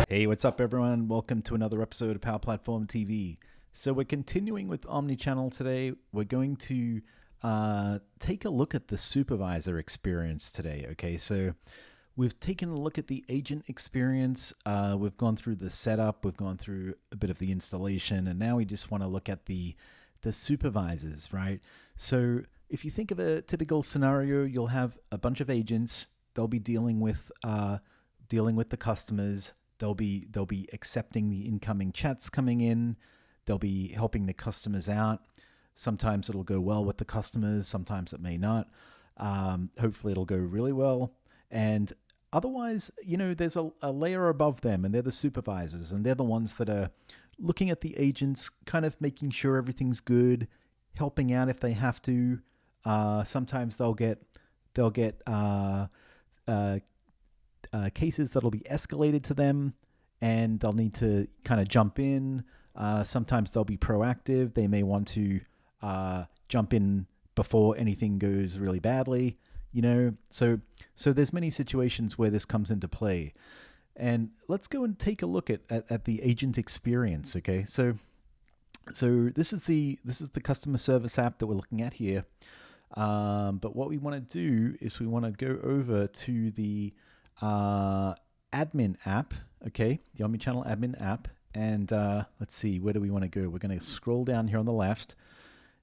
Hey, what's up, everyone? Welcome to another episode of Power Platform TV. So we're continuing with Omnichannel today. We're going to take a look at the supervisor experience today. Okay, so we've taken a look at the agent experience. We've gone through the setup. We've gone through a bit of the installation, and now we just want to look at the supervisors, right? So if you think of a typical scenario, you'll have a bunch of agents. They'll be dealing with the customers. They'll be accepting the incoming chats coming in. They'll be helping the customers out. Sometimes it'll go well with the customers. Sometimes it may not. Hopefully it'll go really well. And otherwise, there's a layer above them, and they're the supervisors, and they're the ones that are looking at the agents, kind of making sure everything's good, helping out if they have to. Sometimes they'll get cases that'll be escalated to them, and they'll need to kind of jump in. Sometimes they'll be proactive. They may want to jump in before anything goes really badly. So there's many situations where this comes into play. And let's go and take a look at the agent experience. Okay, so this is the customer service app that we're looking at here. But what we want to do is we want to go over to the admin app, okay, the Omnichannel admin app, and let's see, where do we want to go? We're going to scroll down here on the left,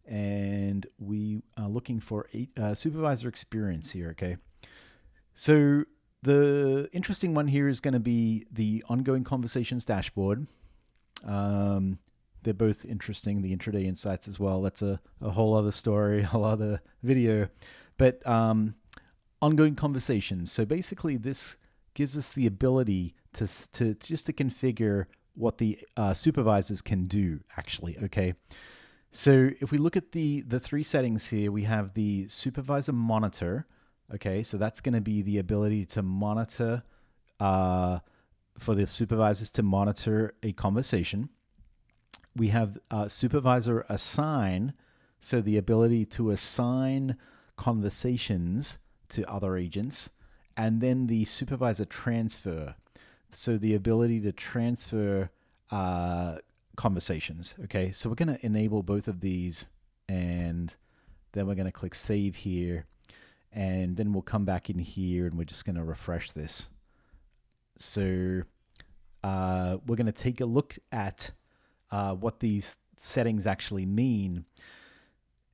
and we are looking for a supervisor experience here, okay? So the interesting one here is going to be the ongoing conversations dashboard. They're both interesting, the intraday insights as well. That's a whole other story, a whole other video. But ongoing conversations. So basically this gives us the ability to configure what the supervisors can do, actually, okay? So if we look at the three settings here, we have the supervisor monitor, okay? So that's going to be the ability to monitor, for the supervisors to monitor a conversation. We have supervisor assign, so the ability to assign conversations to other agents, and then the supervisor transfer, so the ability to transfer conversations. Okay, so we're going to enable both of these, and then we're going to click save here, and then we'll come back in here and we're just going to refresh this. So we're going to take a look at what these settings actually mean.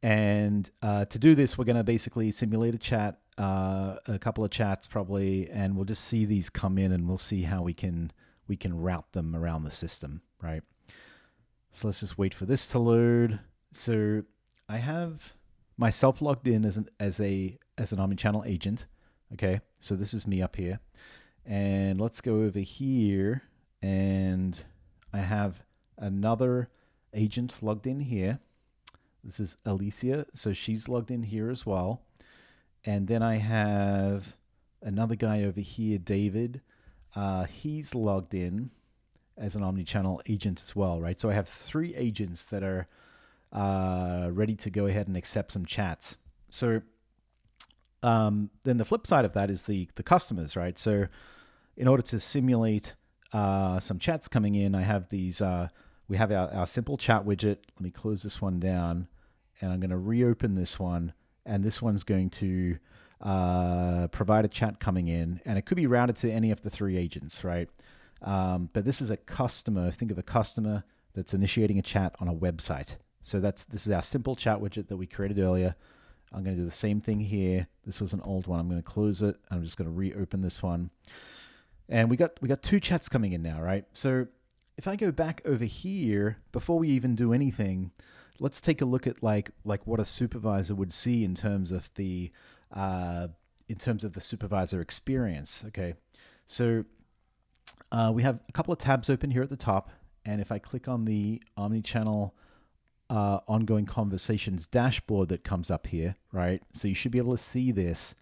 And to do this, we're going to basically simulate a chat, a couple of chats probably, and we'll just see these come in, and we'll see how we can route them around the system, right? So let's just wait for this to load. So I have myself logged in as an Omnichannel agent. Okay, so this is me up here, and let's go over here, and I have another agent logged in here. This is Alicia, so she's logged in here as well. And then I have another guy over here, David. He's logged in as an Omnichannel agent as well, right? So I have three agents that are ready to go ahead and accept some chats. So then the flip side of that is the customers, right? So in order to simulate some chats coming in, I have these... we have our simple chat widget. Let me close this one down, and I'm going to reopen this one, and this one's going to provide a chat coming in, and it could be routed to any of the three agents, right? But this is a customer. Think of a customer that's initiating a chat on a website. So this is our simple chat widget that we created earlier. I'm going to do the same thing here. This was an old one. I'm going to close it. I'm just going to reopen this one, and we got two chats coming in now, right? So if I go back over here, before we even do anything, let's take a look at like what a supervisor would see in terms of the supervisor experience. Okay, so we have a couple of tabs open here at the top, and if I click on the Omnichannel ongoing conversations dashboard that comes up here, right? So you should be able to see this.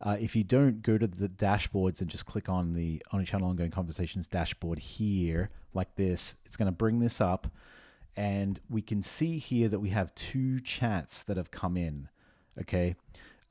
If you don't, go to the dashboards and just click on the Omnichannel ongoing conversations dashboard here, like this. It's going to bring this up, and we can see here that we have two chats that have come in. Okay,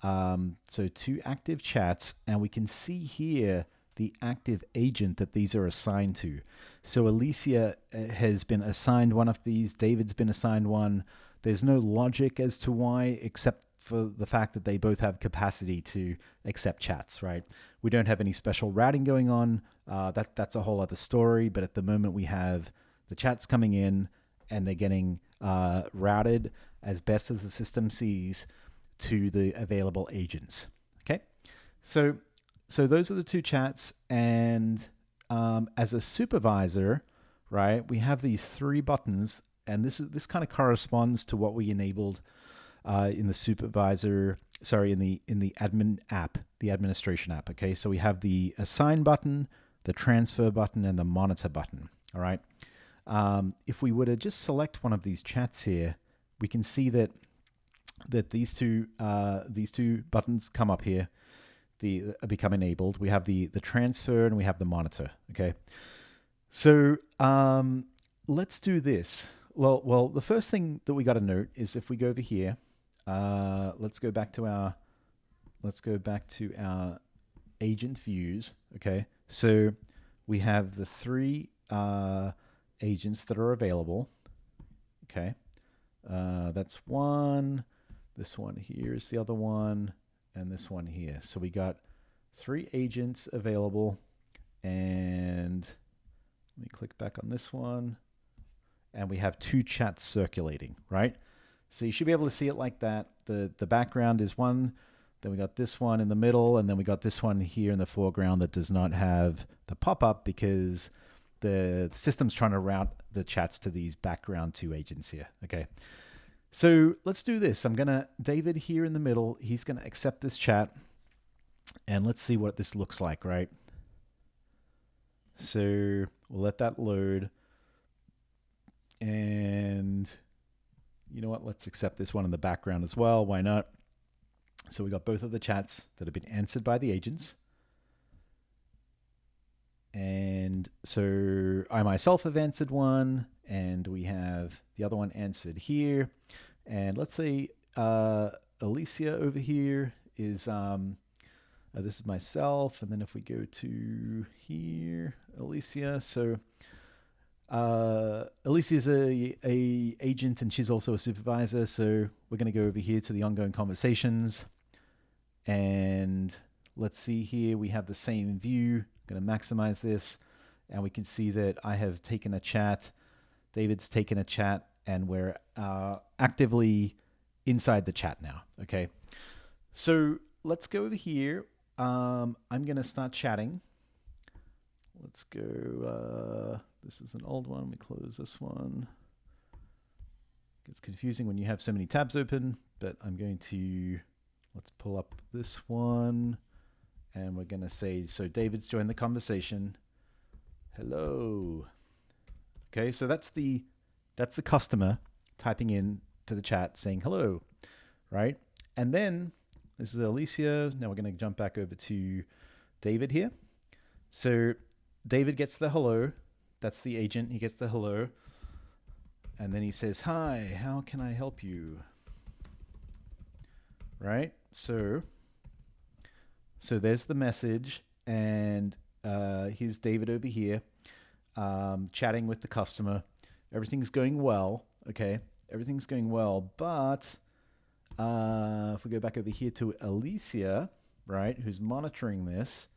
so two active chats, and we can see here the active agent that these are assigned to. So Alicia has been assigned one of these. David's been assigned one. There's no logic as to why, except for the fact that they both have capacity to accept chats, right? We don't have any special routing going on. That's a whole other story. But at the moment, we have the chats coming in and they're getting routed as best as the system sees to the available agents. Okay, so those are the two chats, and as a supervisor, right, we have these three buttons, and this kind of corresponds to what we enabled in the supervisor, in the admin app, the administration app. Okay, so we have the assign button, the transfer button, and the monitor button. All right. If we were to just select one of these chats here, we can see that these two buttons come up here, become enabled. We have the transfer and we have the monitor. Okay, so let's do this. Well, the first thing that we got to note is if we go over here, let's go back to our agent views. Okay, so we have the three agents that are available. Okay, that's one. This one here is the other one, and this one here. So we got three agents available, and let me click back on this one, and we have two chats circulating, right? So you should be able to see it like that. The background is one, then we got this one in the middle, and then we got this one here in the foreground that does not have the pop-up because the system's trying to route the chats to these background two agents here. Okay, so let's do this. David here in the middle, he's gonna accept this chat, and let's see what this looks like, right? So we'll let that load, and you know what? Let's accept this one in the background as well. Why not? So we got both of the chats that have been answered by the agents. And so I myself have answered one, and we have the other one answered here. And let's say Alicia over here is, this is myself. And then if we go to here, Alicia. So Alicia is a agent, and she's also a supervisor. So we're going to go over here to the ongoing conversations. And let's see here, we have the same view. I'm going to maximize this, and we can see that I have taken a chat, David's taken a chat, and we're actively inside the chat now. Okay, so let's go over here. I'm going to start chatting. Let's go, this is an old one, we close this one. It's confusing when you have so many tabs open, but I'm going to, let's pull up this one. And we're going to say, so David's joined the conversation. Hello. Okay, so that's the customer typing in to the chat saying hello, right? And then this is Alicia. Now we're going to jump back over to David here. So David gets the hello. That's the agent. He gets the hello. And then he says, hi, how can I help you? Right? So there's the message, and here's David over here chatting with the customer. Everything's going well, okay? Everything's going well, but if we go back over here to Alicia, right, who's monitoring this,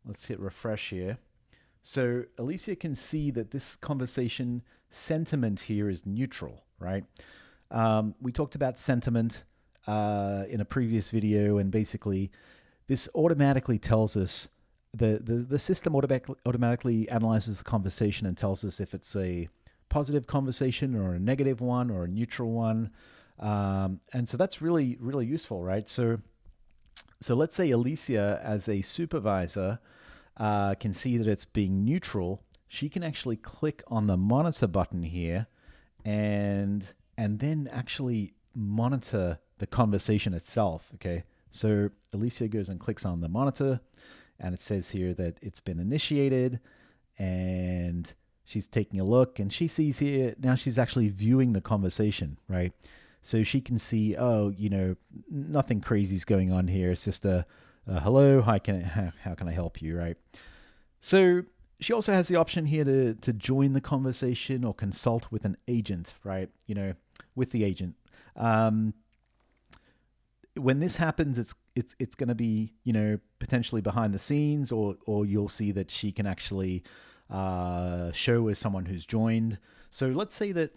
let's hit refresh here. So Alicia can see that this conversation sentiment here is neutral, right? We talked about sentiment in a previous video, and basically this automatically tells us, the system automatically analyzes the conversation and tells us if it's a positive conversation or a negative one or a neutral one. And so that's really, really useful, right? So let's say Alicia, as a supervisor, can see that it's being neutral. She can actually click on the monitor button here and then actually monitor the conversation itself, okay? So Alicia goes and clicks on the monitor, and it says here that it's been initiated, and she's taking a look, and she sees here, now she's actually viewing the conversation, right? So she can see, oh, you know, nothing crazy is going on here. It's just a hello, how can I help you, right? So she also has the option here to join the conversation or consult with an agent, right? With the agent. Um, when this happens, it's going to be potentially behind the scenes, or you'll see that she can actually show as someone who's joined. So let's say that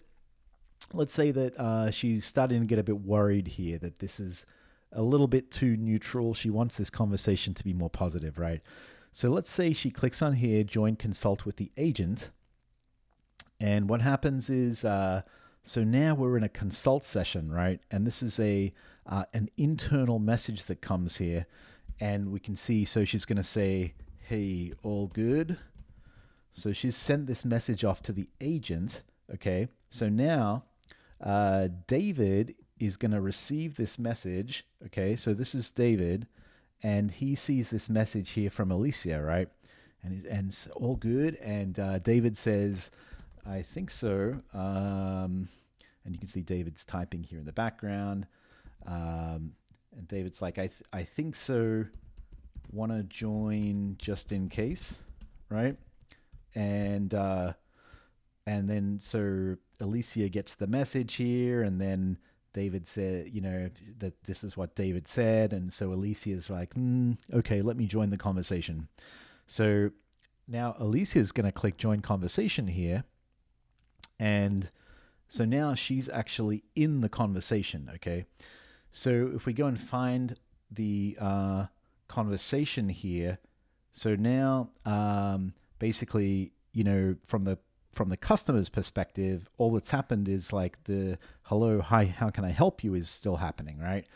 she's starting to get a bit worried here that this is a little bit too neutral. She wants this conversation to be more positive, right? So let's say she clicks on here, join consult with the agent. And what happens is, so now we're in a consult session, right? And this is an internal message that comes here. And we can see, so she's going to say, hey, all good. So she's sent this message off to the agent. Okay. So now David is going to receive this message. Okay. So this is David. And he sees this message here from Alicia, right? And it's all good. And David says, I think so. And you can see David's typing here in the background. And David's like, I think so. Want to join just in case, right? And then so Alicia gets the message here, and then David said, that this is what David said. And so Alicia's like, okay, let me join the conversation. So now Alicia's going to click join conversation here. And so now she's actually in the conversation. Okay. So if we go and find the conversation here, so now basically, from the customer's perspective, all that's happened is like the hello, hi, how can I help you is still happening, right?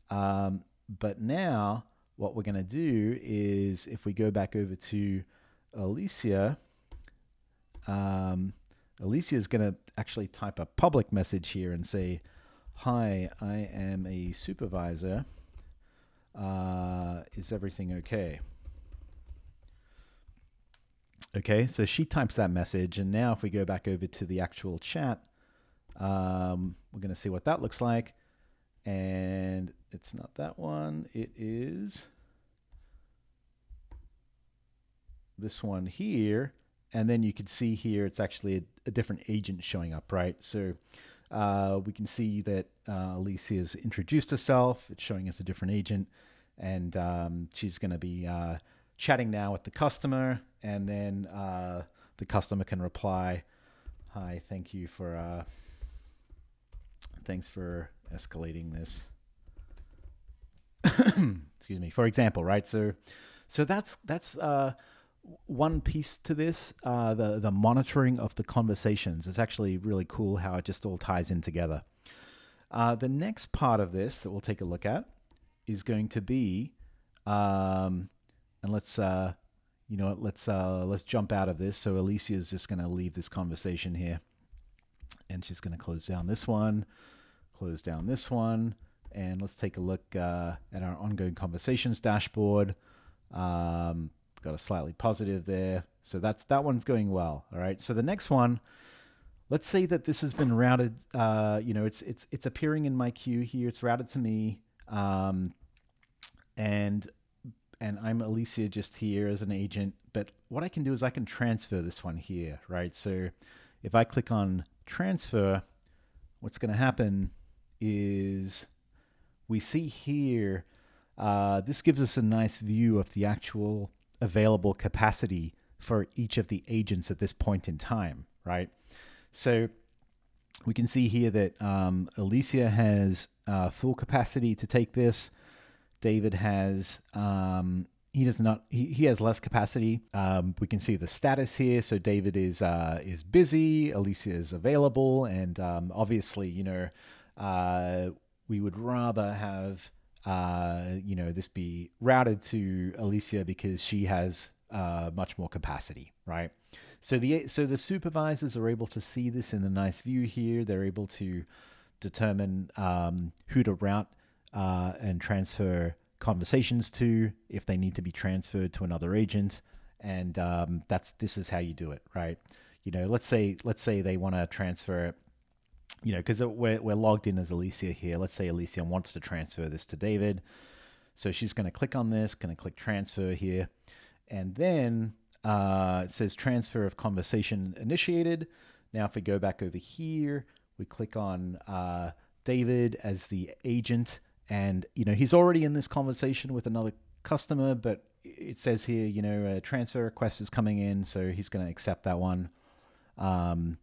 But now what we're going to do is if we go back over to Alicia, Alicia is going to actually type a public message here and say, hi, I am a supervisor. Is everything okay? Okay, so she types that message, and now if we go back over to the actual chat, we're going to see what that looks like. And it's not that one. It is this one here. And then you can see here it's actually a different agent showing up, right? So we can see that Alicia has introduced herself. It's showing us a different agent. And she's going to be chatting now with the customer. And then the customer can reply, hi, thanks for escalating this. Excuse me. For example, right? So that's one piece to this, the monitoring of the conversations. It's actually really cool how it just all ties in together. The next part of this that we'll take a look at is going to be, and let's jump out of this. So Alicia is just going to leave this conversation here, and she's going to close down this one, close down this one, and let's take a look at our ongoing conversations dashboard. Got a slightly positive there. So that one's going well. All right. So the next one, let's say that this has been routed, it's appearing in my queue here. It's routed to me. And I'm Alicia just here as an agent. But what I can do is I can transfer this one here, right? So if I click on transfer, what's going to happen is we see here, this gives us a nice view of the actual available capacity for each of the agents at this point in time, right? So we can see here that Alicia has full capacity to take this. David has he has less capacity. We can see the status here. So David is busy. Alicia is available, and obviously, we would rather have this be routed to Alicia because she has much more capacity, right? So the supervisors are able to see this in a nice view here. They're able to determine who to route and transfer conversations to if they need to be transferred to another agent, and this is how you do it, right? Let's say they want to transfer, because we're logged in as Alicia here. Let's say Alicia wants to transfer this to David, so she's going to click on this, going to click transfer here, and then it says transfer of conversation initiated. Now, if we go back over here, we click on David as the agent, and he's already in this conversation with another customer, but it says here, a transfer request is coming in, so he's going to accept that one. And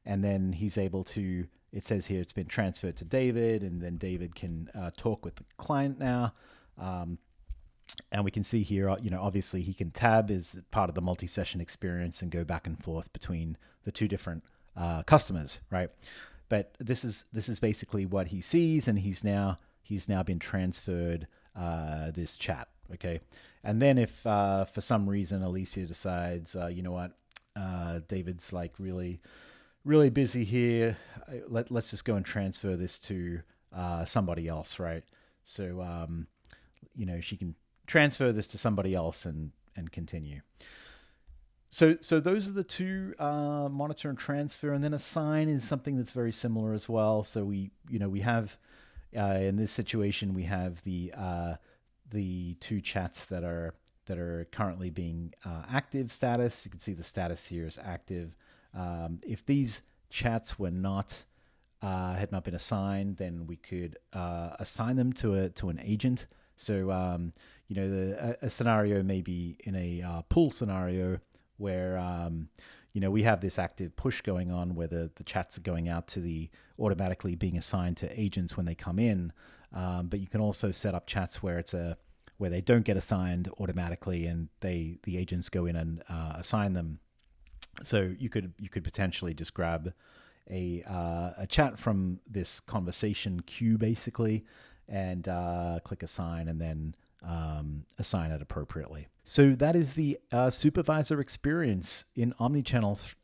then he's able to, it says here it's been transferred to David, and then David can talk with the client now. And we can see here, obviously he can tab as part of the multi-session experience and go back and forth between the two different customers, right? But this is basically what he sees, and he's now been transferred this chat, okay? And then if for some reason Alicia decides, you know what, David's like really busy here, let's just go and transfer this to somebody else, right? So she can transfer this to somebody else and continue. So those are the two, monitor and transfer, and then assign is something that's very similar as well. So we have in this situation we have the two chats that are currently being active status. You can see the status here is active. If these chats were not had not been assigned, then we could assign them to an agent. So a scenario may be in a pull scenario where we have this active push going on where the chats are going out to the automatically being assigned to agents when they come in. But you can also set up chats where where they don't get assigned automatically, and the agents go in and assign them. So you could potentially just grab a chat from this conversation queue basically, and click assign, and then assign it appropriately. So that is the Supervisor Experience in Omnichannel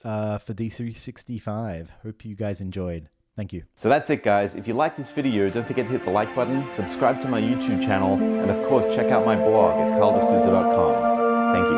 for D365. Hope you guys enjoyed. Thank you. So that's it, guys. If you like this video, don't forget to hit the like button, subscribe to my YouTube channel, and of course check out my blog at carldesouza.com. Thank you.